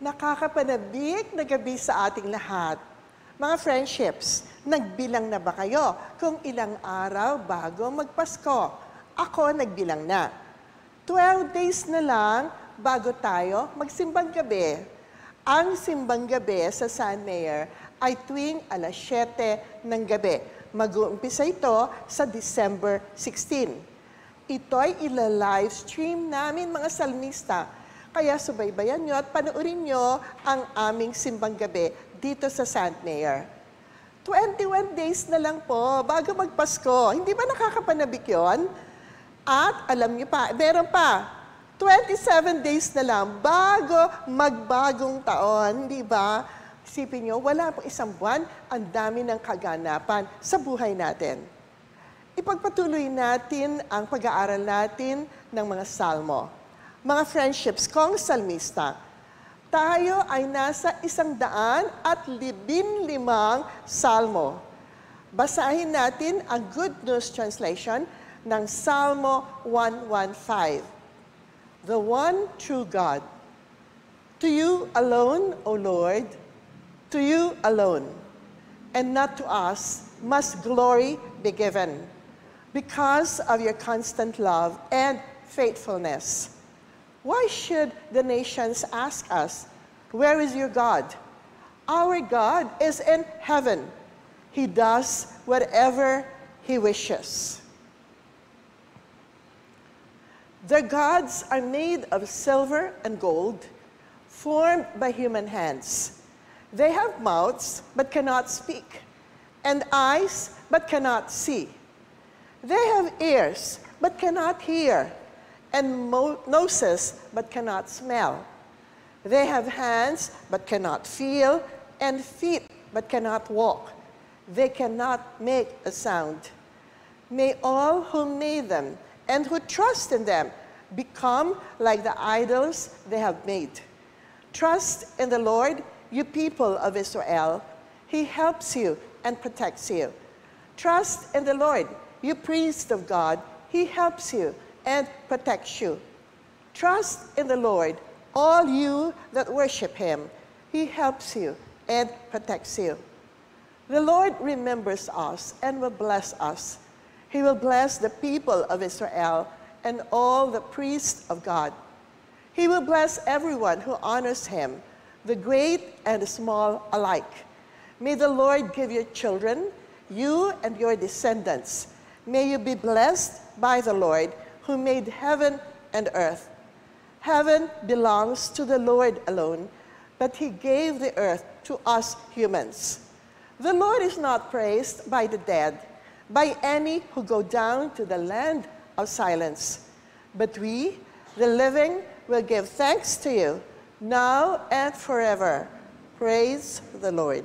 Nakakapanabik na gabi sa ating lahat. Mga friendships, nagbilang na ba kayo kung ilang araw bago magpasko? Ako nagbilang na. 12 days na lang bago tayo magsimbang gabi. Ang simbang gabi sa San Mayor ay tuwing alas 7 ng gabi. Mag-uumpisa ito sa December 16. Ito'y ila-livestream namin mga salmista. Kaya subaybayan nyo at panoorin nyo ang aming simbang gabi dito sa St. Mayor. 21 days na lang po bago magpasko. Hindi ba nakakapanabik yun? At alam nyo pa, meron pa, 27 days na lang bago magbagong taon. Hindi ba? Isipin nyo, wala pang isang buwan, ang dami ng kaganapan sa buhay natin. Ipagpatuloy natin ang pag-aaral natin ng mga salmo. Mga friendships kong salmista, tayo ay nasa 115 salmo. Basahin natin ang Good News Translation ng Salmo 115. The one true God. To you alone, O Lord, to you alone, and not to us, must glory be given, because of your constant love and faithfulness. Why should the nations ask us, where is your God? Our God is in heaven. He does whatever He wishes. Their gods are made of silver and gold, formed by human hands. They have mouths, but cannot speak, and eyes, but cannot see. They have ears, but cannot hear, and noses, but cannot smell. They have hands, but cannot feel, and feet, but cannot walk. They cannot make a sound. May all who made them and who trust in them become like the idols they have made. Trust in the Lord, you people of Israel. He helps you and protects you. Trust in the Lord, you priests of God. He helps you and protects you. Trust in the Lord, all you that worship Him. He helps you and protects you. The Lord remembers us and will bless us. He will bless the people of Israel and all the priests of God. He will bless everyone who honors Him, the great and the small alike. May the Lord give you children, you and your descendants. May you be blessed by the Lord, who made heaven and earth. Heaven belongs to the Lord alone, but He gave the earth to us humans. The Lord is not praised by the dead, by any who go down to the land of silence. But we, the living, will give thanks to you, now and forever. Praise the Lord.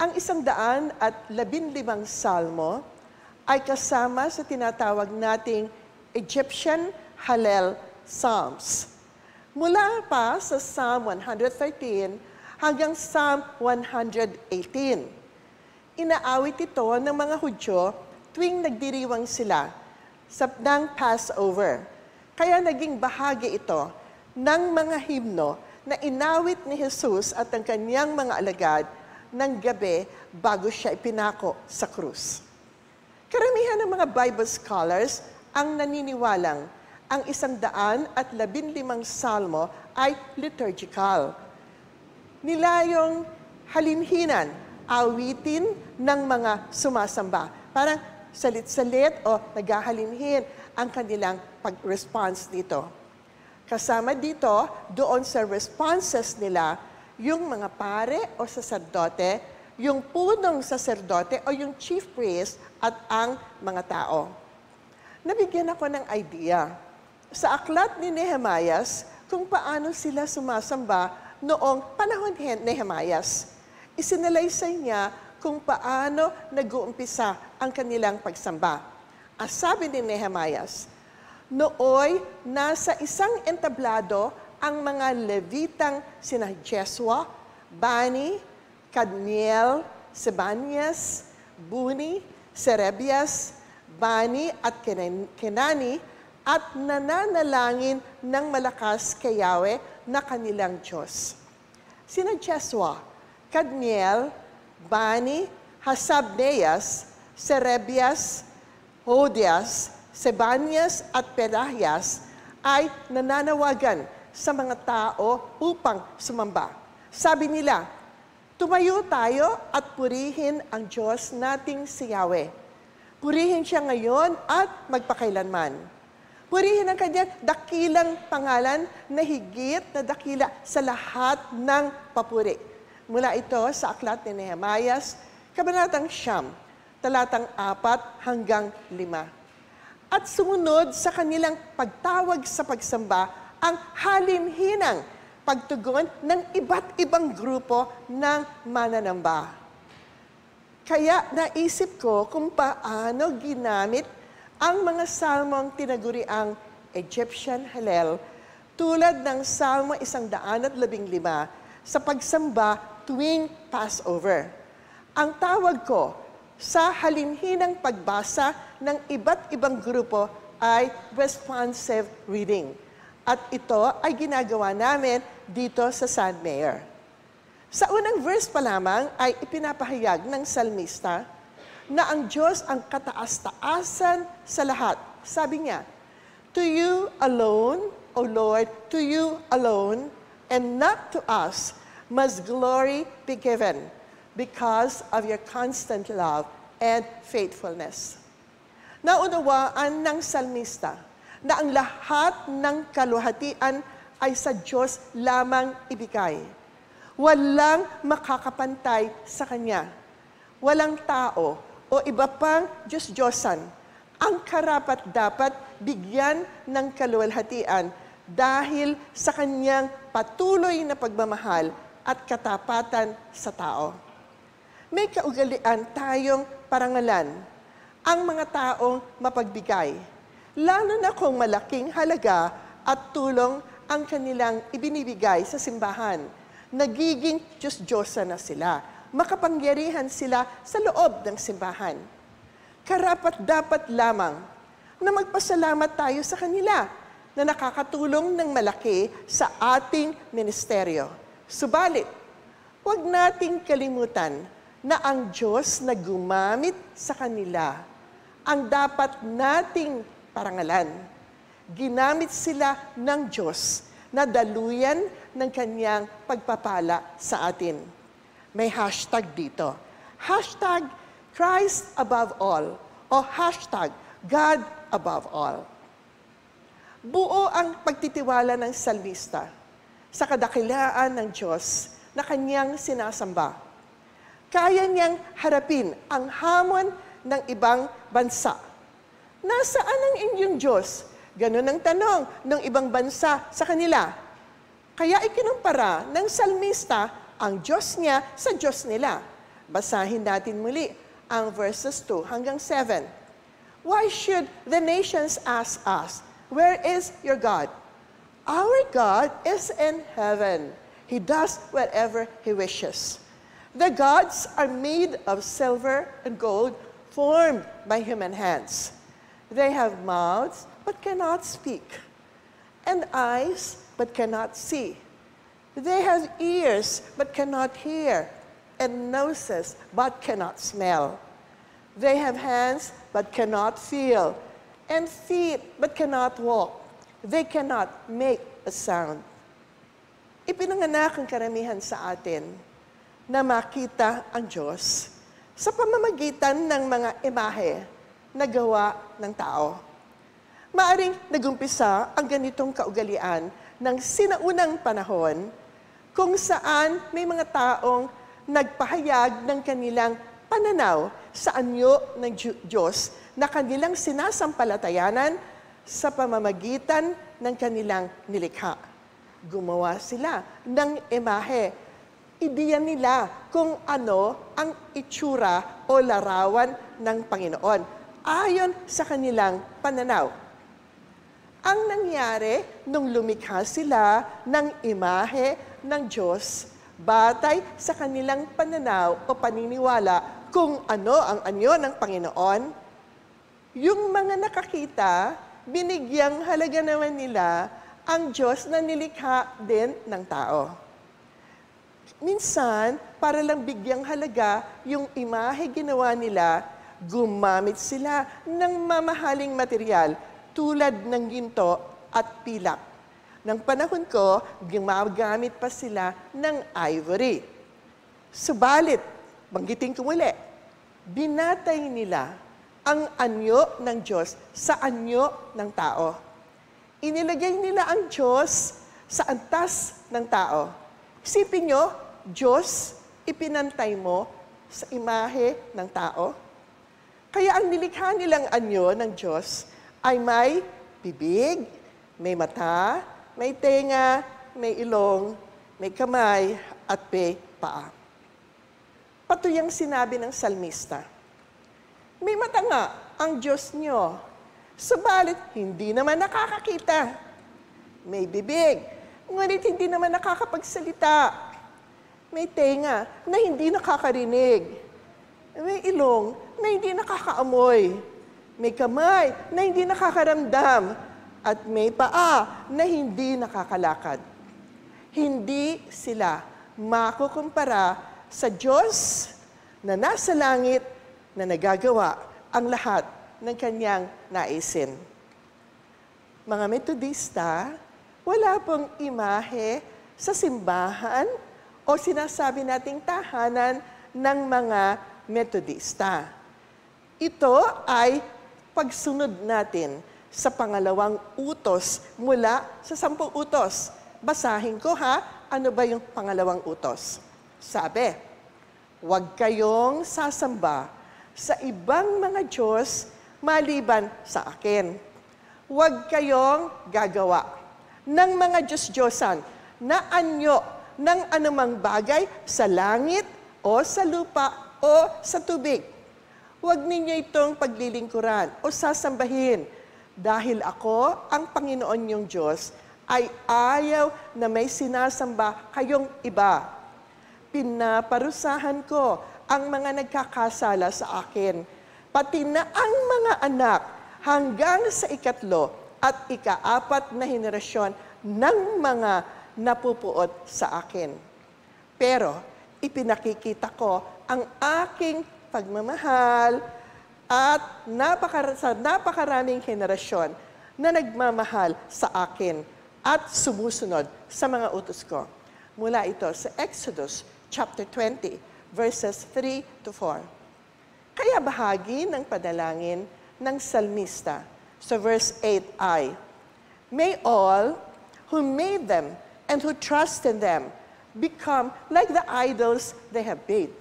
Ang 115 salmo ay kasama sa tinatawag nating Egyptian Hallel Psalms. Mula pa sa Psalm 113 hanggang Psalm 118. Inaawit ito ng mga Hudyo tuwing nagdiriwang sila ng Passover. Kaya naging bahagi ito ng mga himno na inawit ni Jesus at ang kanyang mga alagad ng gabi bago siya ipinako sa krus. Karamihan ng mga Bible scholars ang naniniwalang ang 115 salmo ay liturgical. Nilayong halimhinan, awitin ng mga sumasamba. Parang salit-salit o naghahalimhin ang kanilang pag-response dito. Kasama dito, doon sa responses nila, yung mga pare o saserdote, yung punong saserdote o yung chief priest at ang mga tao. Nabigyan ako ng idea sa aklat ni Nehemias kung paano sila sumasamba noong panahon ni Nehemias. Isinalaysay niya kung paano nag-uumpisa ang kanilang pagsamba. Ang sabi ni Nehemias, nooy nasa isang entablado ang mga Levitang sina Jesua, Bani, Kadmiel, Sebanias, Buni, Serebias, Bani at Kenani at nananalangin ng malakas kay Yahweh na kanilang Diyos. Sina Jesua, Kadmiel, Bani, Hasabneas, Serebias, Hodias, Sebanias at Pelahias ay nananawagan sa mga tao upang sumamba. Sabi nila, tumayo tayo at purihin ang Diyos nating si Yahweh. Purihin siya ngayon at magpakailanman. Purihin ang kanyang dakilang pangalan na higit na dakila sa lahat ng papuri. Mula ito sa aklat ni Nehemias, Kabanatang 9, talatang 4 hanggang 5. At sumunod sa kanilang pagtawag sa pagsamba ang halinhinang pagtugon ng iba't ibang grupo ng mananamba. Kaya naisip ko kung paano ginamit ang mga salmong tinaguriang Egyptian Hallel tulad ng Salmo 115 sa pagsamba tuwing Passover. Ang tawag ko sa halinhinang pagbasa ng iba't ibang grupo ay responsive reading. At ito ay ginagawa namin dito sa San Mayor. Sa unang verse pa lamang ay ipinapahayag ng salmista na ang Diyos ang kataas-taasan sa lahat. Sabi niya, "To you alone, O Lord, to you alone, and not to us, must glory be given because of your constant love and faithfulness." Naunawaan ng salmista na ang lahat ng kaluhatian ay sa Diyos lamang ibigay. Walang makakapantay sa Kanya. Walang tao o iba pang Diyos-Diyosan ang karapat-dapat bigyan ng kaluwalhatian dahil sa Kanyang patuloy na pagmamahal at katapatan sa tao. May kaugalian tayong parangalan ang mga taong mapagbigay, lalo na kung malaking halaga at tulong ang kanilang ibinibigay sa simbahan. Nagiging Diyos-Diyosa na sila. Makapangyarihan sila sa loob ng simbahan. Karapat-dapat lamang na magpasalamat tayo sa kanila na nakakatulong ng malaki sa ating ministeryo. Subalit, huwag nating kalimutan na ang Diyos na gumamit sa kanila ang dapat nating parangalan. Ginamit sila ng Diyos na daluyan ng Kanyang pagpapala sa atin. May hashtag dito. Hashtag Christ above all o hashtag God above all. Buo ang pagtitiwala ng salmista sa kadakilaan ng Diyos na kanyang sinasamba. Kaya niyang harapin ang hamon ng ibang bansa. Nasaan ang inyong Diyos? Ganun ang tanong ng ibang bansa sa kanila. Kaya ikinumpara ng salmista ang Diyos niya sa Diyos nila. Basahin natin muli ang verses 2 hanggang 7. Why should the nations ask us, "Where is your God?" Our God is in heaven. He does whatever He wishes. The gods are made of silver and gold, formed by human hands. They have mouths, but cannot speak, and eyes, but cannot see. They have ears, but cannot hear, and noses, but cannot smell. They have hands, but cannot feel, and feet, but cannot walk. They cannot make a sound. Ipinanganak ang karamihan sa atin na makita ang Diyos sa pamamagitan ng mga imahe na gawa ng tao. Maaring nagumpisa ang ganitong kaugalian ng sinaunang panahon kung saan may mga taong nagpahayag ng kanilang pananaw sa anyo ng Diyos na kanilang sinasampalatayanan sa pamamagitan ng kanilang nilikha. Gumawa sila ng imahe. Ideya nila kung ano ang itsura o larawan ng Panginoon ayon sa kanilang pananaw. Ang nangyari nung lumikha sila ng imahe ng Diyos batay sa kanilang pananaw o paniniwala kung ano ang anyo ng Panginoon, yung mga nakakita binigyang halaga naman nila ang Diyos na nilikha din ng tao. Minsan, para lang bigyang halaga yung imahe ginawa nila, gumamit sila ng mamahaling material tulad ng ginto at pilak. Nang panahon ko, gumagamit pa sila ng ivory. Subalit, banggitin ko muli, binatay nila ang anyo ng Diyos sa anyo ng tao. Inilagay nila ang Diyos sa antas ng tao. Isipin nyo, Diyos, ipinantay mo sa imahe ng tao. Kaya ang nilikha nilang anyo ng Diyos ay may bibig, may mata, may tenga, may ilong, may kamay, at may paa. Patuyang sinabi ng salmista, may mata nga ang Diyos nyo, subalit hindi naman nakakakita. May bibig, ngunit hindi naman nakakapagsalita. May tenga na hindi nakakarinig. May ilong na hindi nakakaamoy. May kamay na hindi nakakaramdam. At may paa na hindi nakakalakad. Hindi sila makukumpara sa Diyos na nasa langit na nagagawa ang lahat ng kanyang naisin. Mga Metodista, wala pong imahe sa simbahan o sinasabi nating tahanan ng mga Metodista. Ito ay pagsunod natin sa pangalawang utos mula sa 10 utos. Basahin ko ano ba yung pangalawang utos? Sabi, huwag kayong sasamba sa ibang mga Diyos maliban sa akin. Huwag kayong gagawa ng mga Diyos-Diyosan na anyo ng anumang bagay sa langit o sa lupa o sa tubig. Huwag ninyo itong paglilingkuran o sasambahin dahil ako, ang Panginoon niyong Diyos, ay ayaw na may sinasamba kayong iba. Pinaparusahan ko ang mga nagkakasala sa akin, pati na ang mga anak hanggang sa 3 at 4 na henerasyon ng mga napupuot sa akin. Pero ipinakikita ko ang aking pagmamahal at napakaraming henerasyon na nagmamahal sa akin at sumusunod sa mga utos ko. Mula ito sa Exodus chapter 20, verses 3 to 4. Kaya bahagi ng padalangin ng salmista sa verse 8 ay, may all who made them and who trust in them become like the idols they have made.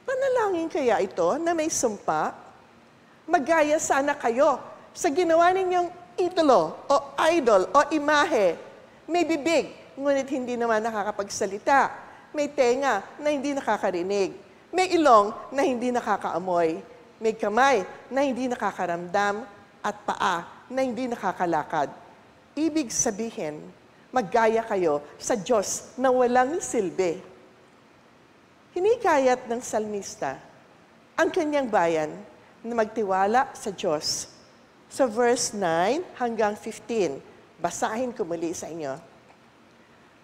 Panalangin kaya ito na may sumpa? Magaya sana kayo sa ginawa ninyong idolo o idol o imahe. May bibig, ngunit hindi naman nakakapagsalita. May tenga na hindi nakakarinig. May ilong na hindi nakakaamoy. May kamay na hindi nakakaramdam at paa na hindi nakakalakad. Ibig sabihin, maggaya kayo sa Diyos na walang silbi. Hinikayat ng salmista ang kanyang bayan na magtiwala sa Diyos. Sa verse 9 hanggang 15, basahin ko muli sa inyo.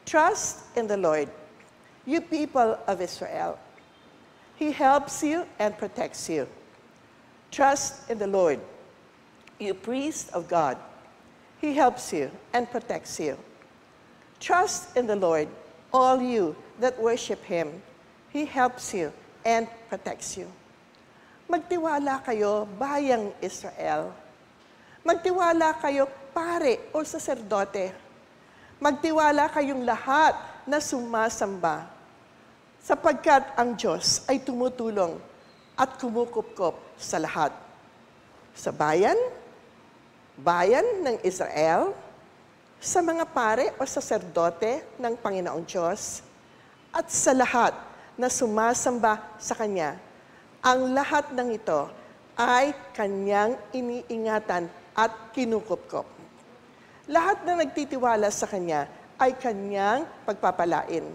Trust in the Lord, you people of Israel. He helps you and protects you. Trust in the Lord, you priest of God. He helps you and protects you. Trust in the Lord, all you that worship Him. He helps you and protects you. Magtiwala kayo, bayang Israel. Magtiwala kayo, pare o saserdote. Magtiwala kayong lahat na sumasamba. Sapagkat ang Diyos ay tumutulong at kumukupkop sa lahat. Sa bayan ng Israel, sa mga pare o saserdote ng Panginoong Diyos, at sa lahat na sumasamba sa Kanya. Ang lahat ng ito ay Kanyang iniingatan at kinukupkop. Lahat na nagtitiwala sa Kanya ay Kanyang pagpapalain.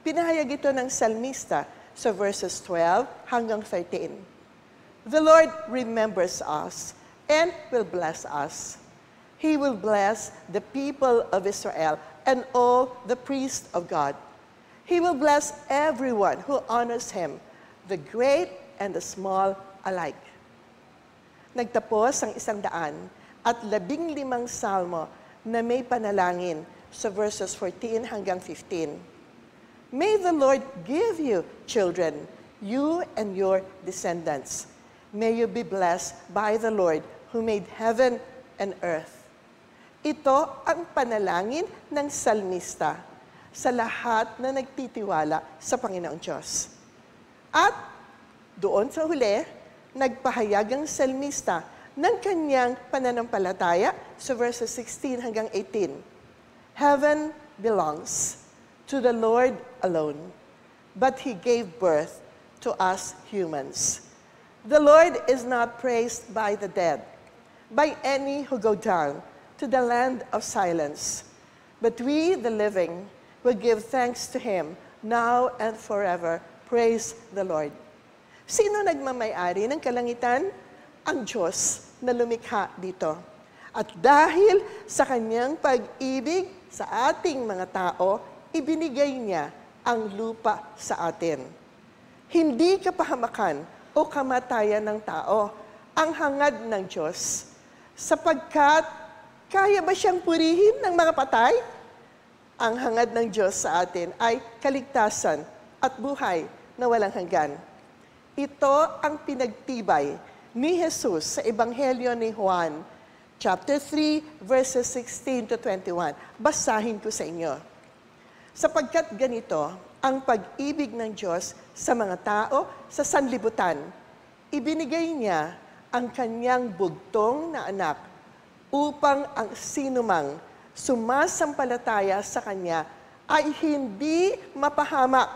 Pinahayag ito ng salmista sa verses 12 hanggang 13. The Lord remembers us and will bless us. He will bless the people of Israel and all the priests of God. He will bless everyone who honors Him, the great and the small alike. Nagtapos ang 115 salmo na may panalangin sa verses 14 hanggang 15. May the Lord give you children, you and your descendants. May you be blessed by the Lord who made heaven and earth. Ito ang panalangin ng salmista sa lahat na nagtitiwala sa Panginoong Diyos. At doon sa huli, nagpahayag ang salmista ng kanyang pananampalataya sa verses 16 hanggang 18. Heaven belongs to the Lord alone, but He gave birth to us humans. The Lord is not praised by the dead, by any who go down to the land of silence. But we, the living, will give thanks to Him now and forever. Praise the Lord. Sino nagmamay-ari ng kalangitan? Ang Diyos na lumikha dito. At dahil sa Kanyang pag-ibig sa ating mga tao, ibinigay Niya ang lupa sa atin. Hindi kapahamakan o kamatayan ng tao ang hangad ng Diyos, sapagkat kaya ba siyang purihin ng mga patay? Ang hangad ng Diyos sa atin ay kaligtasan at buhay na walang hanggan. Ito ang pinagtibay ni Jesus sa Ebanghelyo ni Juan, chapter 3, verses 16 to 21. Basahin ko sa inyo. Sapagkat ganito ang pag-ibig ng Diyos sa mga tao sa sanlibutan, ibinigay Niya ang Kanyang bugtong na anak upang ang sinumang sumasampalataya sa Kanya ay hindi mapahamak,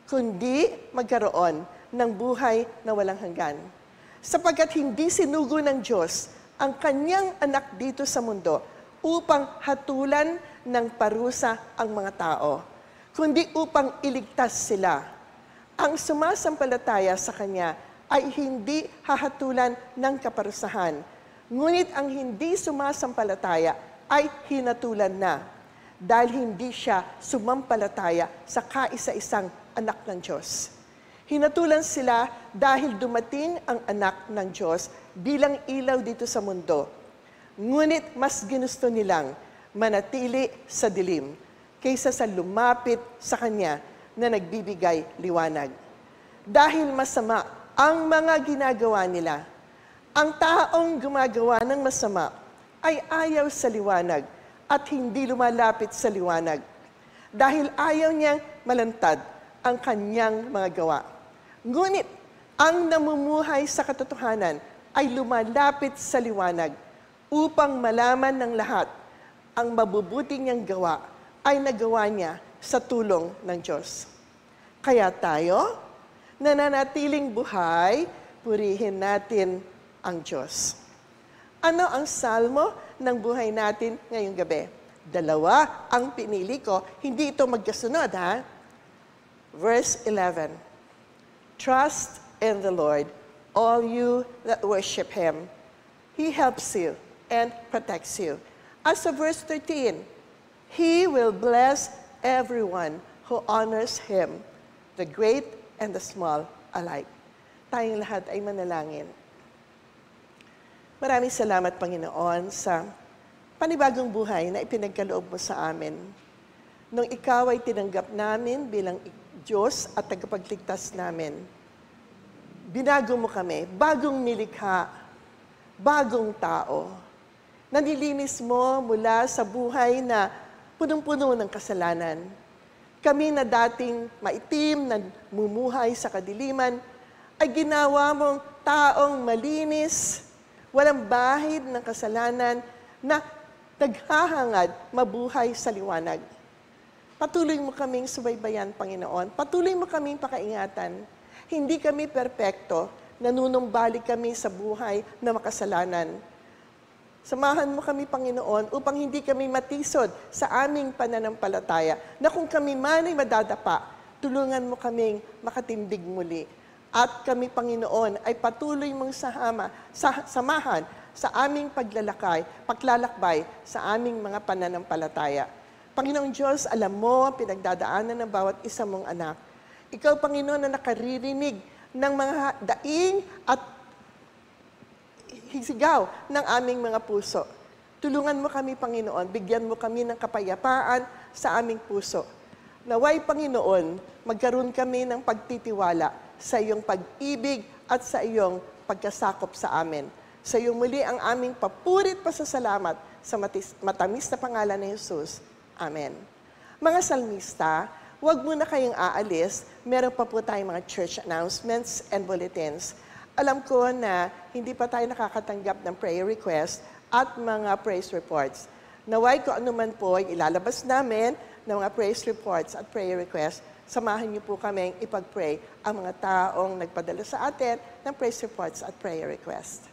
kundi magkaroon ng buhay na walang hanggan. Sapagkat hindi sinugo ng Diyos ang Kanyang anak dito sa mundo upang hatulan ng parusa ang mga tao, kundi upang iligtas sila. Ang sumasampalataya sa Kanya ay hindi hahatulan ng kaparusahan, ngunit ang hindi sumasampalataya ay hinatulan na dahil hindi siya sumampalataya sa kaisa-isang anak ng Diyos. Hinatulan sila dahil dumating ang anak ng Diyos bilang ilaw dito sa mundo. Ngunit mas ginusto nilang manatili sa dilim kaysa sa lumapit sa Kanya na nagbibigay liwanag. Dahil masama ang mga ginagawa nila, ang taong gumagawa ng masama ay ayaw sa liwanag at hindi lumalapit sa liwanag dahil ayaw niyang malantad ang kanyang mga gawa. Ngunit ang namumuhay sa katotohanan ay lumalapit sa liwanag upang malaman ng lahat ang mabubuti niyang gawa ay nagawa niya sa tulong ng Diyos. Kaya tayo, nananatiling buhay, purihin natin ang Diyos. Ano ang salmo ng buhay natin ngayong gabi? 2 ang pinili ko. Hindi ito magkasunod, ha? Verse 11. Trust in the Lord, all you that worship Him. He helps you and protects you. As of verse 13, He will bless everyone who honors Him, the great and the small alike. Tayong lahat ay manalangin. Maraming salamat, Panginoon, sa panibagong buhay na ipinagkaloob mo sa amin. Nung Ikaw ay tinanggap namin bilang Diyos at tagapagligtas namin, binago mo kami, bagong nilikha, bagong tao. Nanilinis mo mula sa buhay na punong-puno ng kasalanan. Kami na dating maitim, na mumuhay sa kadiliman, ay ginawa mong taong malinis, walang bahid ng kasalanan na naghahangad mabuhay sa liwanag. Patuloy mo kaming subaybayan, Panginoon. Patuloy mo kaming pakaingatan. Hindi kami perpekto, nanunumbalik kami sa buhay na makasalanan. Samahan mo kami, Panginoon, upang hindi kami matisod sa aming pananampalataya, na kung kami man ay madadapa, tulungan mo kaming makatindig muli. At kami, Panginoon, ay patuloy mong samahan sa aming paglalakbay sa aming mga pananampalataya. Panginoong Diyos, alam mo ang pinagdadaanan ng bawat isa mong anak. Ikaw, Panginoon, na nakaririnig ng mga daing at hisigaw ng aming mga puso. Tulungan mo kami, Panginoon, bigyan mo kami ng kapayapaan sa aming puso. Naway, Panginoon, magkaroon kami ng pagtitiwala sa iyong pag-ibig at sa iyong pagkasakop sa amin. Sa iyong muli ang aming papurit pasasalamat sa matamis na pangalan ni Jesus. Amen. Mga salmista, huwag muna kayong aalis. Meron pa po tayong mga church announcements and bulletins. Alam ko na hindi pa tayo nakakatanggap ng prayer request at mga praise reports. Naway kung ano man po ay ilalabas namin ng mga praise reports at prayer requests, samahan niyo po kaming ipag-pray ang mga taong nagpadala sa atin ng praise reports at prayer requests.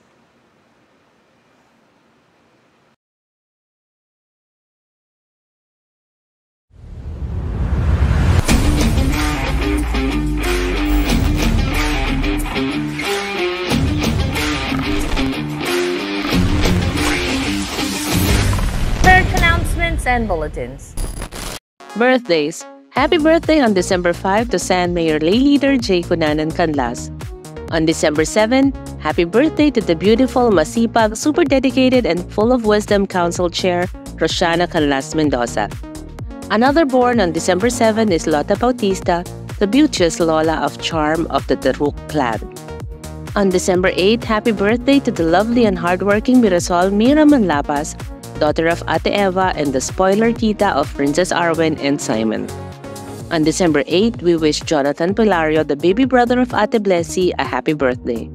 And bulletins. Birthdays. Happy birthday on December 5 to San Mayor Lay Leader J. Cunanan Canlas. On December 7, happy birthday to the beautiful, masipag, super dedicated, and full of wisdom Council Chair, Rosiana Canlas Mendoza. Another born on December 7 is Lota Bautista, the beauteous Lola of Charm of the Taruk clan. On December 8, happy birthday to the lovely and hardworking Mirasol Mira Manlapas, daughter of Ate Eva and the spoiler tita of Princess Arwen and Simon. On December 8, we wish Jonathan Pilario, the baby brother of Ate Blessy, a happy birthday.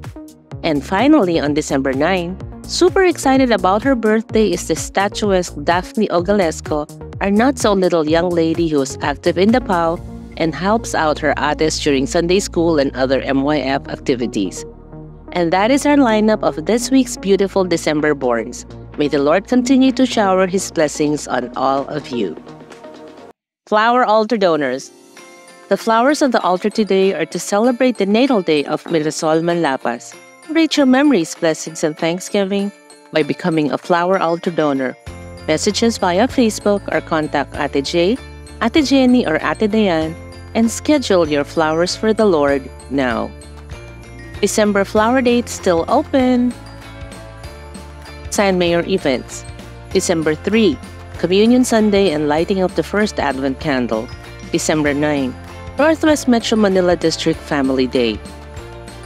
And finally, on December 9, super excited about her birthday is the statuesque Daphne Ogalesco, our not-so-little young lady who is active in the PAO and helps out her ates during Sunday school and other MYF activities. And that is our lineup of this week's beautiful December borns. May the Lord continue to shower His blessings on all of you. Flower altar donors. The flowers on the altar today are to celebrate the natal day of Mirasol Manlapas. Rate your memories, blessings, and thanksgiving by becoming a flower altar donor. Messages via Facebook or contact Ate J, Ate Jenny, or Ate Dayan and schedule your flowers for the Lord now. December flower dates still open. San Mayor events. December 3, Communion Sunday and lighting of the first Advent candle. December 9, Northwest Metro Manila District Family Day.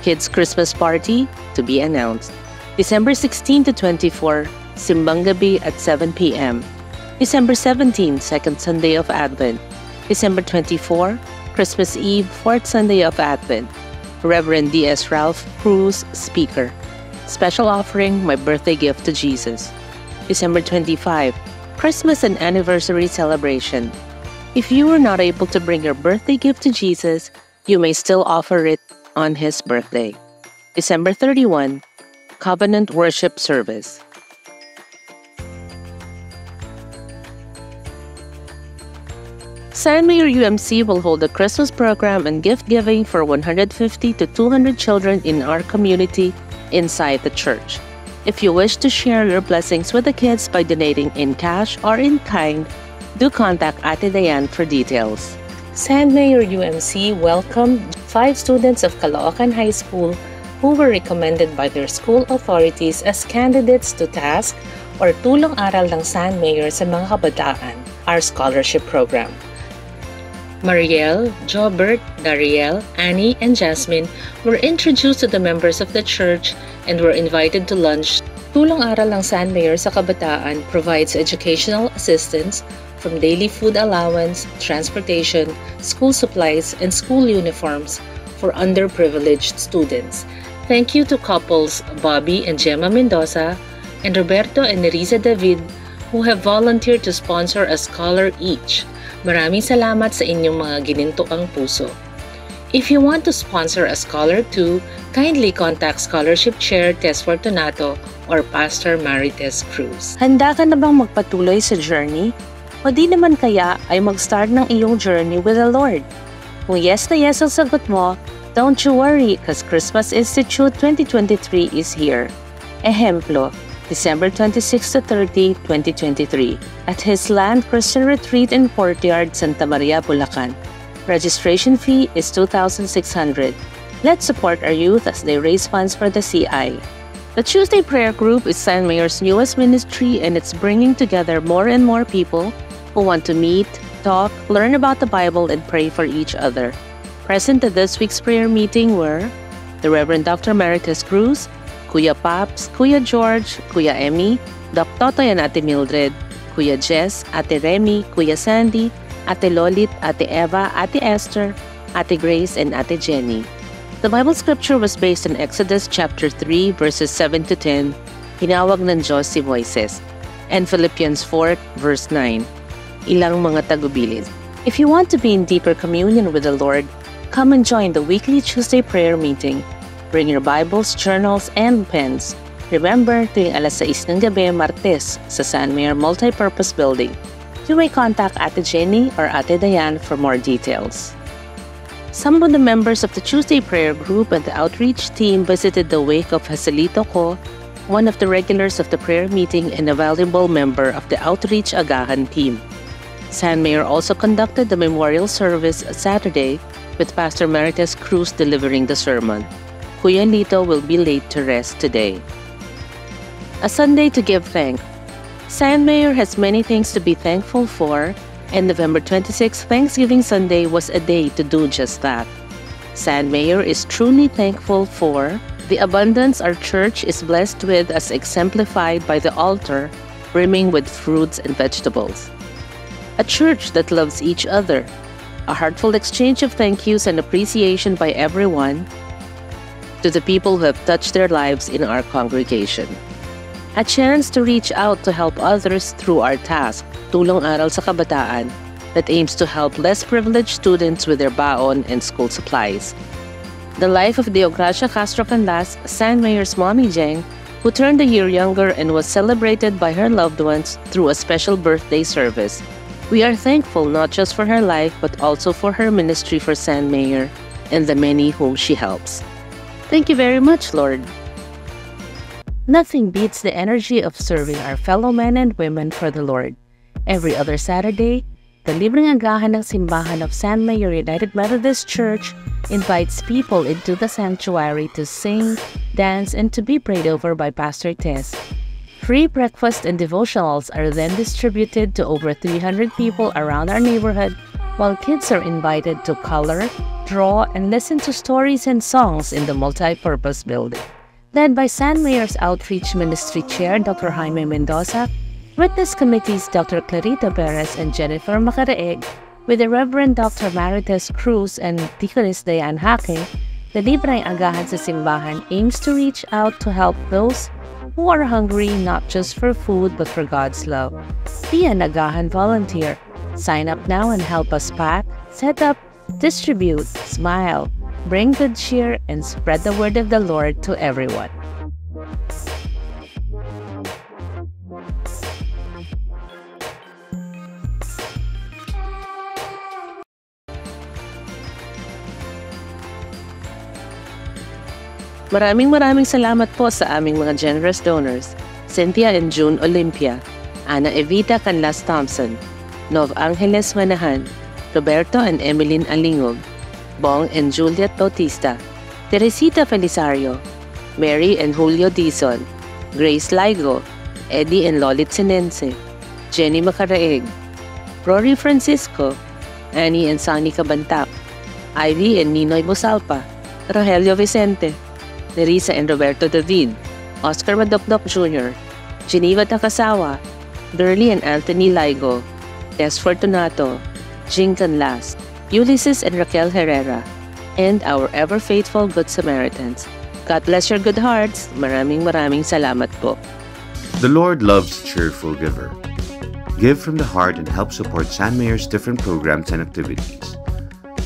Kids Christmas Party to be announced. December 16 to 24, Simbang Gabi at 7 p.m. December 17, Second Sunday of Advent. December 24, Christmas Eve, Fourth Sunday of Advent. Reverend D.S. Ralph Cruz, Speaker. Special offering, my birthday gift to Jesus. December 25, Christmas and Anniversary Celebration. If you were not able to bring your birthday gift to Jesus, you may still offer it on His birthday. December 31, Covenant Worship Service. San Mayor UMC will hold a Christmas program and gift giving for 150 to 200 children in our community inside the church. If you wish to share your blessings with the kids by donating in cash or in kind, do contact Ate Dayan for details. San Mayor UMC welcomed 5 students of Caloocan High School who were recommended by their school authorities as candidates to task or tulong aral ng San Mayor sa mga kabataan, our scholarship program. Mariel, Jobert, Dariel, Annie, and Jasmine were introduced to the members of the church and were invited to lunch. Tulong Aral ng San Mayor sa Kabataan provides educational assistance from daily food allowance, transportation, school supplies, and school uniforms for underprivileged students. Thank you to couples Bobby and Gemma Mendoza and Roberto and Nerissa David who have volunteered to sponsor a scholar each. Maraming salamat sa inyong mga ginintuang puso. If you want to sponsor a scholar too, kindly contact Scholarship Chair Tess Fortunato or Pastor Marites Cruz. Handa ka na bang magpatuloy sa journey? O di naman kaya ay mag-start ng iyong journey with the Lord? Kung yes na yes ang sagot mo, don't you worry because Christmas Institute 2023 is here. Ehemplo, December 26 to 30, 2023, at his Land Christian Retreat in Courtyard, Santa Maria, Bulacan. Registration fee is 2,600. Let's support our youth as they raise funds for the CI. The Tuesday Prayer Group is San Mayor's newest ministry, and it's bringing together more and more people who want to meet, talk, learn about the Bible, and pray for each other. Present at this week's prayer meeting were the Reverend Dr. Marites Cruz, Kuya Paps, Kuya George, Kuya Emmy, Doc Totoy and Ate Mildred, Kuya Jess, Ate Remy, Kuya Sandy, Ate Lolit, Ate Eva, Ate Esther, Ate Grace, and Ate Jenny. The Bible scripture was based on Exodus chapter 3 verses 7 to 10, Hinawag ng Diyos si Moises, and Philippians 4 verse 9, Ilang mga tagubilin. If you want to be in deeper communion with the Lord, come and join the weekly Tuesday prayer meeting. Bring your Bibles, journals, and pens. Remember, tuwing alas 6 ng gabi, Martes, sa San Mayor Multipurpose Building. You may contact Ate Jenny or Ate Diane for more details. Some of the members of the Tuesday Prayer Group and the outreach team visited the wake of Joselito Co, one of the regulars of the prayer meeting and a valuable member of the Outreach Agahan team. San Mayor also conducted the memorial service Saturday with Pastor Marites Cruz delivering the sermon. Kuya Nito will be laid to rest today. A Sunday to give thanks. San Mayor has many things to be thankful for, and November 26, Thanksgiving Sunday, was a day to do just that. San Mayor is truly thankful for the abundance our church is blessed with, as exemplified by the altar brimming with fruits and vegetables. A church that loves each other, a heartfelt exchange of thank yous and appreciation by everyone to the people who have touched their lives in our congregation. A chance to reach out to help others through our task, Tulong Aral sa Kabataan, that aims to help less privileged students with their baon and school supplies. The life of Deogracia Castro Canlas, San Mayor's mommy Jeng, who turned a year younger and was celebrated by her loved ones through a special birthday service. We are thankful not just for her life, but also for her ministry for San Mayor and the many whom she helps. Thank you very much, Lord. Nothing beats the energy of serving our fellow men and women for the Lord. Every other Saturday, the Libreng Agahan ng Simbahan of San Mayor United Methodist Church invites people into the sanctuary to sing, dance, and to be prayed over by Pastor Tess. Free breakfast and devotionals are then distributed to over 300 people around our neighborhood, while kids are invited to color, draw, and listen to stories and songs in the multi-purpose building. Led by San Mayor's Outreach Ministry Chair, Dr. Jaime Mendoza, Witness Committees Dr. Clarita Perez and Jennifer Macaraeg, with the Reverend Dr. Marites Cruz and Deaconess Diane Hake, the Libreng Agahan sa Simbahan aims to reach out to help those who are hungry not just for food but for God's love. Be an Agahan volunteer. Sign up now and help us pack, set up, distribute, smile, bring good cheer, and spread the word of the Lord to everyone. Maraming salamat po sa aming mga generous donors: Cynthia and June Olympia, Ana Evita Canlas Thompson, Nov Angeles Manahan, Roberto and Emeline Alingog, Bong and Juliet Bautista, Teresita Felisario, Mary and Julio Dizon, Grace Ligo, Eddie and Lolit Sinense, Jenny Macaraeg, Rory Francisco, Annie and Sonny Cabantac, Ivy and Ninoy Busalpa, Rogelio Vicente, Nerissa and Roberto David, Oscar Madokdok Jr., Geneva Takasawa, Burley and Anthony Ligo, Tess Fortunato, Jing Canlas, Ulysses and Raquel Herrera, and our ever-faithful Good Samaritans. God bless your good hearts. Maraming salamat po. The Lord loves a cheerful giver. Give from the heart and help support San Mayor's different programs and activities.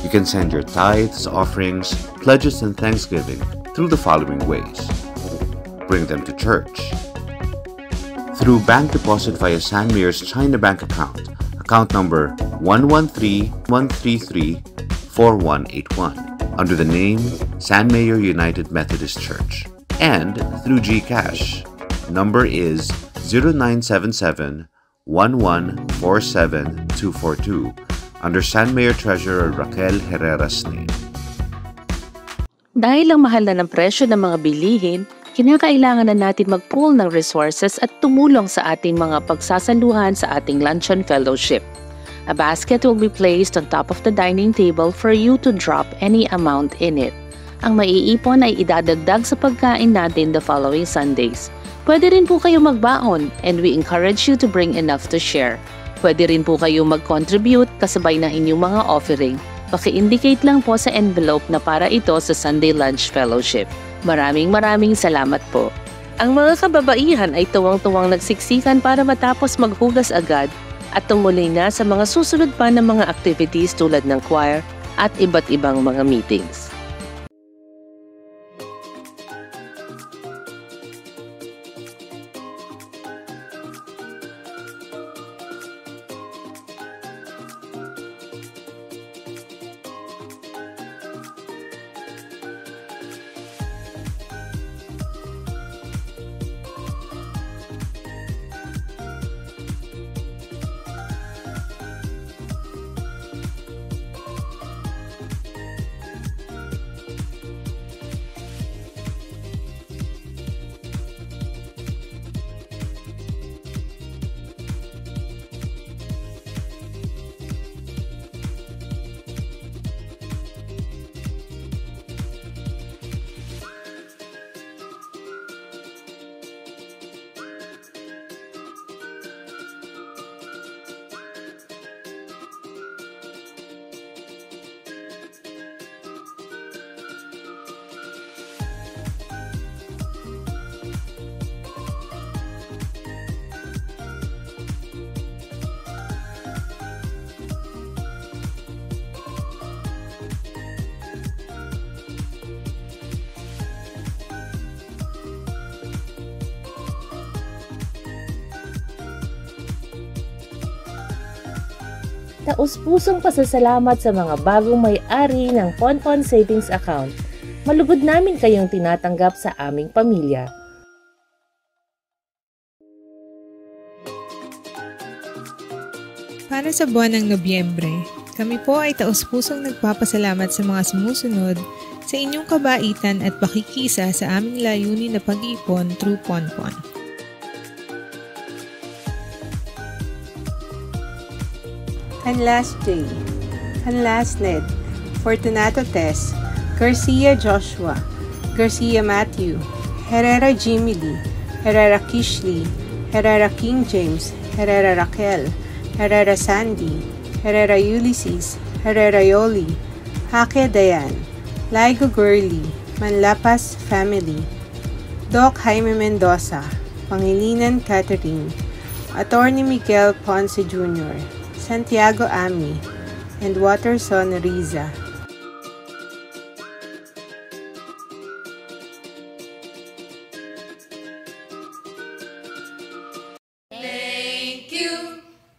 You can send your tithes, offerings, pledges, and thanksgiving through the following ways. Bring them to church. Through bank deposit via San Mayor's China Bank account number 113-133-4181, under the name San Mayor United Methodist Church, and through GCash. Number is 0977-1147242 under San Mayor Treasurer Raquel Herrera's name. Dahil ang mahal na ng presyo ng mga bilihin, kinakailangan na natin mag-pool ng resources at tumulong sa ating mga pagsasaluhan sa ating luncheon fellowship. A basket will be placed on top of the dining table for you to drop any amount in it. Ang maiipon ay idadagdag sa pagkain natin the following Sundays. Pwede rin po kayo magbaon and we encourage you to bring enough to share. Pwede rin po kayo mag-contribute kasabay ng inyong mga offering. Paki-indicate lang po sa envelope na para ito sa Sunday Lunch Fellowship. Maraming salamat po. Ang mga kababaihan ay tuwang-tuwang nagsiksikan para matapos maghugas agad at tumuloy na sa mga susunod pa ng mga activities tulad ng choir at iba't ibang mga meetings. Taus-pusong pasasalamat sa mga bagong may-ari ng Ponpon Savings Account. Malugod namin kayong tinatanggap sa aming pamilya. Para sa buwan ng Nobyembre, kami po ay taus-pusong nagpapasalamat sa mga sumusunod sa inyong kabaitan at pakikisa sa aming layunin na pag-iipon through Ponpon. Canlas J, Canlas Ned, Fortunato Tess, Garcia Joshua, Garcia Matthew, Herrera Jimmy Lee, Herrera Kishley, Herrera King James, Herrera Raquel, Herrera Sandy, Herrera Ulysses, Herrera Yoli, Hake Dayan, Laigo Gurley, Manlapas Family, Doc Jaime Mendoza, Pangilinan Catherine, Attorney Miguel Ponce Jr., Santiago Ami, and Waterson Riza.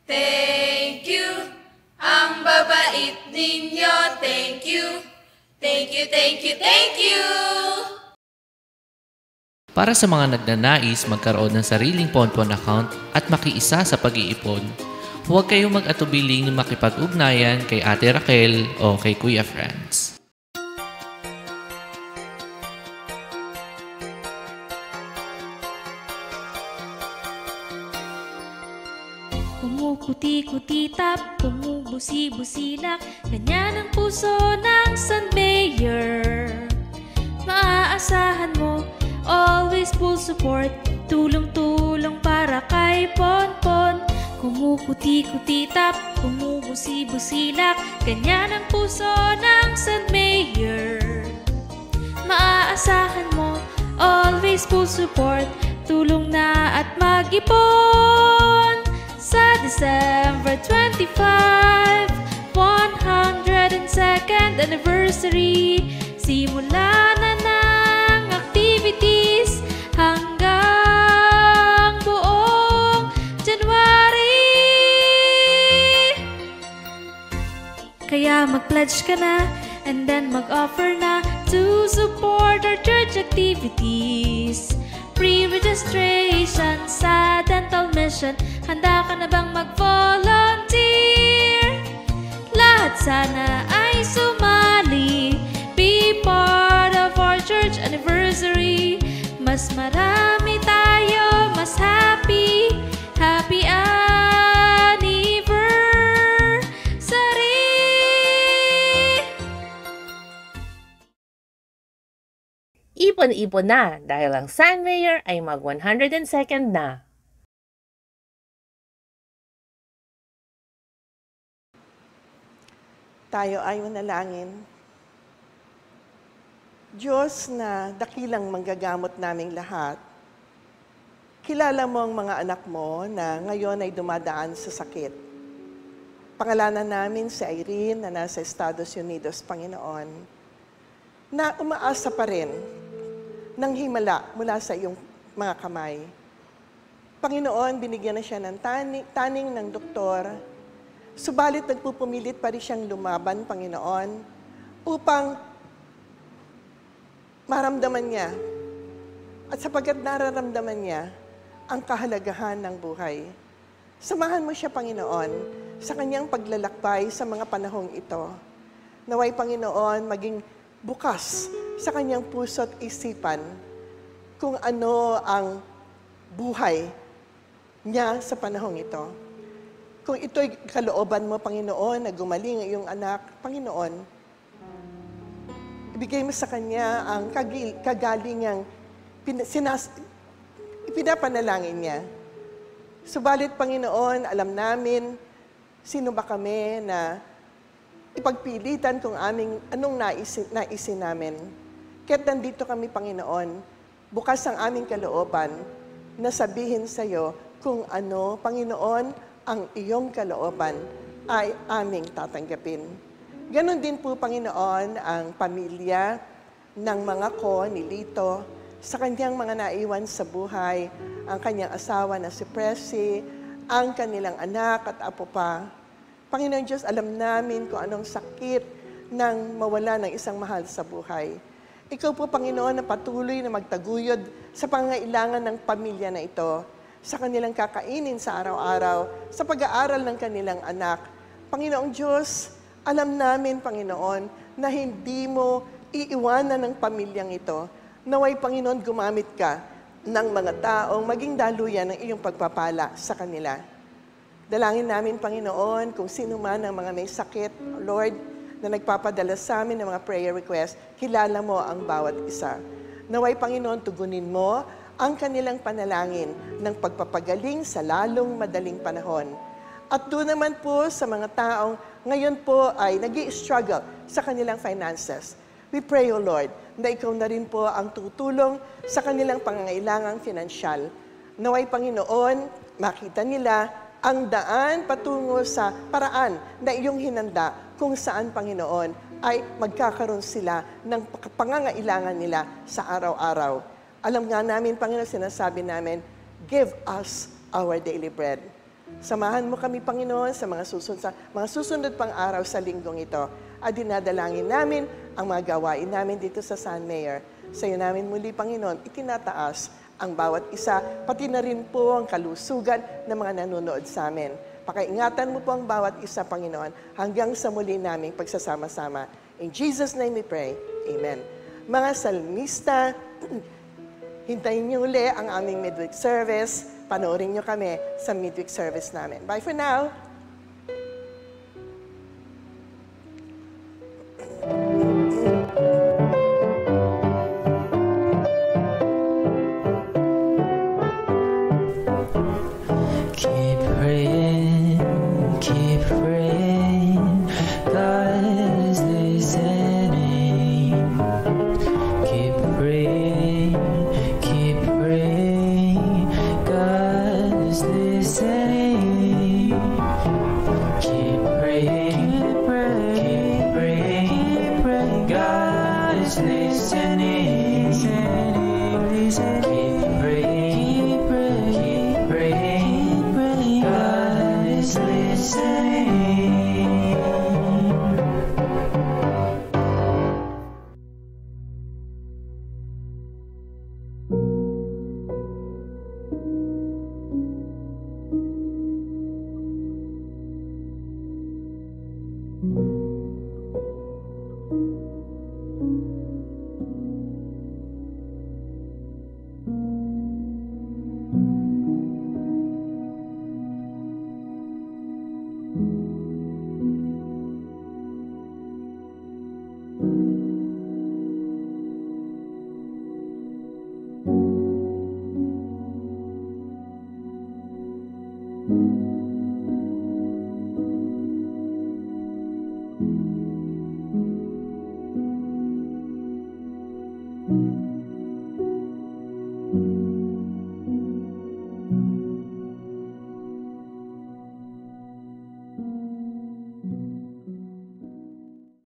Thank you, ang babait ninyo, thank you, thank you, thank you, thank you! Para sa mga nagnanais magkaroon ng sariling Ponpon account at makiisa sa pag-iipon, huwag kayong mag-atubiling makipag-ugnayan kay Ate Raquel o kay Kuya Franz. Kumukuti-kutitap, kumubusi-busilak, ganyan ang puso ng San Mayor. Maaasahan mo, always full support, tulong-tulong para kay Ponpon. Kumukuti-kutitap, kumubusi-busilak, ganyan ang puso ng San Mayor. Maaasahan mo, always full support, tulong na at mag-ipon. Sa December 25, 102nd anniversary, simula na ng activities hanggang buong January. Kaya mag-pledge ka na and then mag-offer na to support our church activities. Pre-registration sa dental mission. Handa ka na bang mag-volunteer? Lahat sana ay sumali. Be part of our church anniversary. Mas marami tayo, mas happy. Happy anniversary! Ipon-ipon na dahil ang San Mayor ay mag 102nd na. Tayo ay manalangin. Diyos na dakilang manggagamot naming lahat, kilala mo ang mga anak mo na ngayon ay dumadaan sa sakit. Pangalanan namin si Irene na nasa Estados Unidos, Panginoon, na umaasa pa rin ng himala mula sa iyong mga kamay. Panginoon, binigyan na siya ng taning ng doktor, subalit nagpupumilit pa rin siyang lumaban, Panginoon, upang maramdaman niya at sapagkat nararamdaman niya ang kahalagahan ng buhay. Samahan mo siya, Panginoon, sa kanyang paglalakbay sa mga panahong ito. Naway, Panginoon, maging bukas sa kanyang puso at isipan kung ano ang buhay niya sa panahong ito. Kung ito'y kalooban mo, Panginoon, na gumaling ang iyong anak, Panginoon, ibigay mo sa kanya ang kagalingang ipinapanalangin niya. Subalit, Panginoon, alam namin sino ba kami na ipagpilitan kung anong naisin namin. Kaya't nandito kami, Panginoon, bukas ang aming kalooban na sabihin sa iyo kung ano, Panginoon, ang iyong kalooban ay aming tatanggapin. Ganon din po, Panginoon, ang pamilya ng mga ni Lito, sa kanyang mga naiwan sa buhay, ang kanyang asawa na si Presi, ang kanilang anak at apo pa. Panginoon Diyos, alam namin kung anong sakit ng mawala ng isang mahal sa buhay. Ikaw po, Panginoon, na patuloy na magtaguyod sa pangangailangan ng pamilya na ito, sa kanilang kakainin sa araw-araw, sa pag-aaral ng kanilang anak. Panginoong Diyos, alam namin, Panginoon, na hindi mo iiwanan ng pamilyang ito. Naway, Panginoon, gumamit ka ng mga taong maging daluyan ng iyong pagpapala sa kanila. Dalangin namin, Panginoon, kung sino man ang mga may sakit, Lord, na nagpapadala sa amin ng mga prayer request, kilala mo ang bawat isa. Naway, Panginoon, tugunin mo ang kanilang panalangin ng pagpapagaling sa lalong madaling panahon. At doon naman po sa mga taong ngayon po ay nag-i-struggle sa kanilang finances. We pray, O Lord, na ikaw na rin po ang tutulong sa kanilang pangangailangang finansyal. Naway, Panginoon, makita nila ang daan patungo sa paraan na iyong hinanda kung saan, Panginoon, ay magkakaroon sila ng pangangailangan nila sa araw-araw. Alam nga namin, Panginoon, sinasabi namin, give us our daily bread. Samahan mo kami, Panginoon, sa mga susunod pang araw sa linggong ito. At dinadalangin namin ang mga gawain namin dito sa San Mayor. Sa iyo namin muli, Panginoon, itinataas ang bawat isa, pati na rin po ang kalusugan ng mga nanonood sa amin. Pakaingatan mo po ang bawat isa, Panginoon, hanggang sa muli naming pagsasama-sama. In Jesus' name we pray. Amen. Mga salmista, hintayin niyo uli ang aming midweek service. Panoorin niyo kami sa midweek service namin. Bye for now. Keep praying, God is listening. Keep praying, God is listening. Keep praying, God is listening.